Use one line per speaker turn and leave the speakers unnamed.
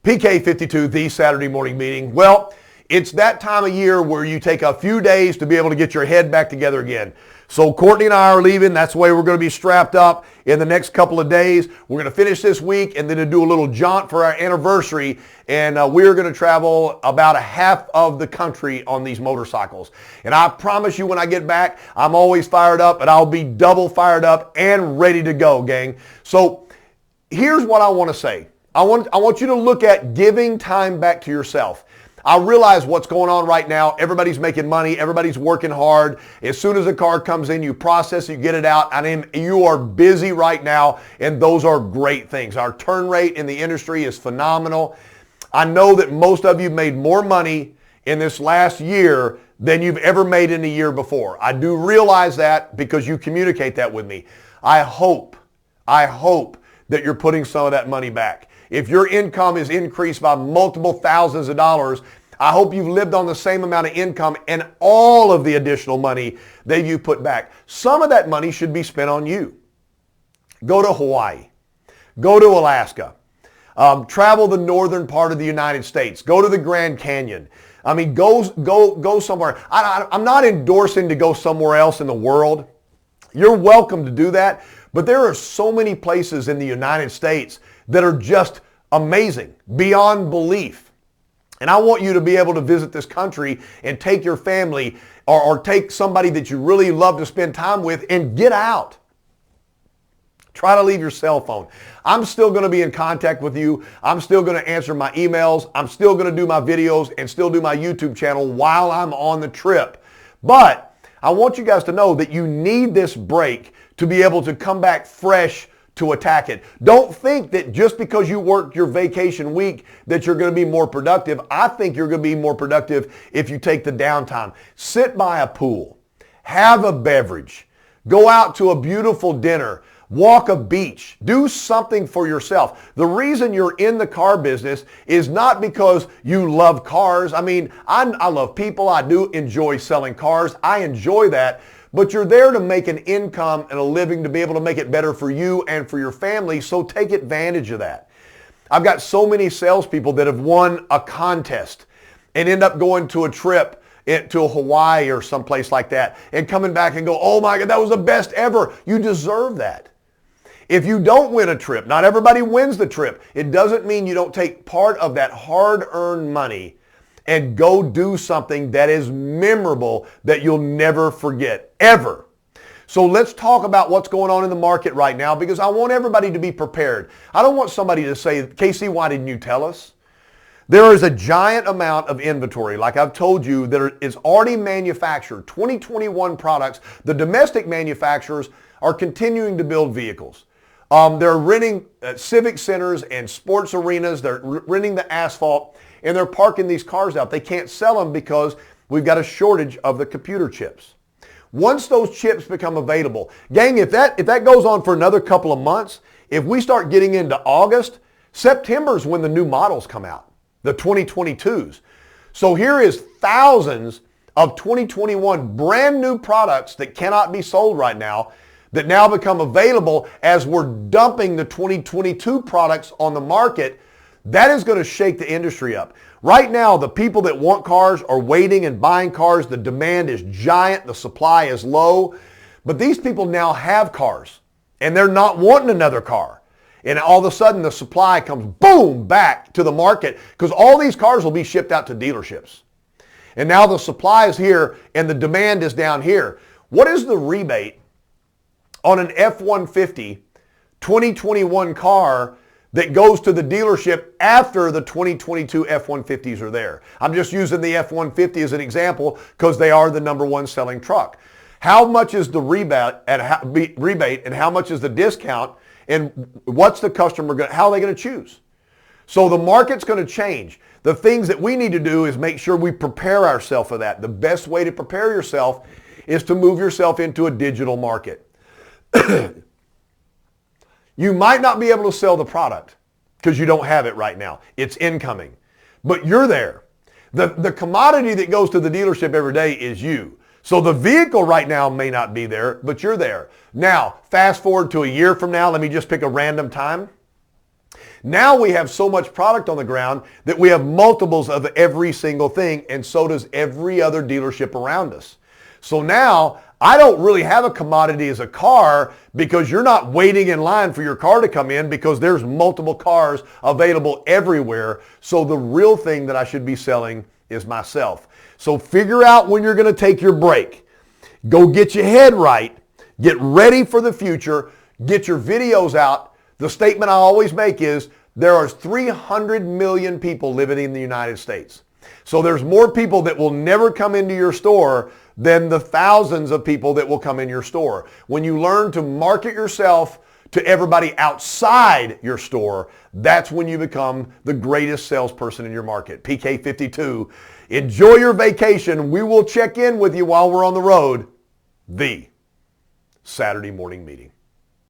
PK52, the Saturday morning meeting. Well, it's that time of year where you take a few days to be able to get your head back together again. So Courtney and I are leaving. That's the way we're going to be strapped up in the next couple of days. We're going to finish this week and then to do a little jaunt for our anniversary. And we're going to travel about a half of the country on these motorcycles. And I promise you when I get back, I'm always fired up and I'll be double fired up and ready to go, gang. So here's what I want to say. I want you to look at giving time back to yourself. I realize what's going on right now. Everybody's making money. Everybody's working hard. As soon as a car comes in, you process it, you get it out. You are busy right now, and those are great things. Our turn rate in the industry is phenomenal. I know that most of you made more money in this last year than you've ever made in a year before. I do realize that because you communicate that with me. I hope that you're putting some of that money back. If your income is increased by multiple thousands of dollars, I hope you've lived on the same amount of income and all of the additional money that you put back. Some of that money should be spent on you. Go to Hawaii. Go to Alaska. Travel the northern part of the United States. Go to the Grand Canyon. I mean, go somewhere. I'm not endorsing to go somewhere else in the world. You're welcome to do that. But there are so many places in the United States that are just amazing, beyond belief. And I want you to be able to visit this country and take your family or take somebody that you really love to spend time with and get out. Try to leave your cell phone. I'm still going to be in contact with you. I'm still going to answer my emails. I'm still going to do my videos and still do my YouTube channel while I'm on the trip. But I want you guys to know that you need this break to be able to come back fresh to attack it. Don't think that just because you worked your vacation week that you're going to be more productive. I think you're going to be more productive if you take the downtime. Sit by a pool. Have a beverage. Go out to a beautiful dinner. Walk a beach. Do something for yourself. The reason you're in the car business is not because you love cars. I mean, I love people. I do enjoy selling cars. I enjoy that. But you're there to make an income and a living to be able to make it better for you and for your family, so take advantage of that. I've got so many salespeople that have won a contest and end up going to a trip to Hawaii or someplace like that and coming back and go, oh my God, that was the best ever. You deserve that. If you don't win a trip, not everybody wins the trip. It doesn't mean you don't take part of that hard-earned money and go do something that is memorable that you'll never forget, ever. So let's talk about what's going on in the market right now because I want everybody to be prepared. I don't want somebody to say, Casey, why didn't you tell us? There is a giant amount of inventory, like I've told you, that is already manufactured, 2021 products. The domestic manufacturers are continuing to build vehicles. They're renting civic centers and sports arenas. They're renting the asphalt. And they're parking these cars out. They can't sell them because we've got a shortage of the computer chips. Once those chips become available, gang, if that goes on for another couple of months, if we start getting into August, September is when the new models come out, the 2022s. So here is thousands of 2021 brand new products that cannot be sold right now that now become available as we're dumping the 2022 products on the market. That is going to shake the industry up. Right now, the people that want cars are waiting and buying cars. The demand is giant. The supply is low. But these people now have cars, and they're not wanting another car. And all of a sudden, the supply comes boom back to the market because all these cars will be shipped out to dealerships. And now the supply is here, and the demand is down here. What is the rebate on an F-150 2021 car that goes to the dealership after the 2022 F-150s are there? I'm just using the F-150 as an example because they are the number one selling truck. How much is the rebate and how much is the discount, and what's the customer how are they going to choose? So the market's going to change. The things that we need to do is make sure we prepare ourselves for that. The best way to prepare yourself is to move yourself into a digital market. You might not be able to sell the product because you don't have it right now. It's incoming. But you're there. The commodity that goes to the dealership every day is you. So the vehicle right now may not be there, but you're there. Now, fast forward to a year from now. Let me just pick a random time. Now we have so much product on the ground that we have multiples of every single thing, and so does every other dealership around us. So now I don't really have a commodity as a car because you're not waiting in line for your car to come in because there's multiple cars available everywhere. So the real thing that I should be selling is myself. So figure out when you're going to take your break. Go get your head right. Get ready for the future. Get your videos out. The statement I always make is there are 300 million people living in the United States. So there's more people that will never come into your store than the thousands of people that will come in your store. When you learn to market yourself to everybody outside your store, that's when you become the greatest salesperson in your market. PK52. Enjoy your vacation. We will check in with you while we're on the road. The Saturday Morning Meeting.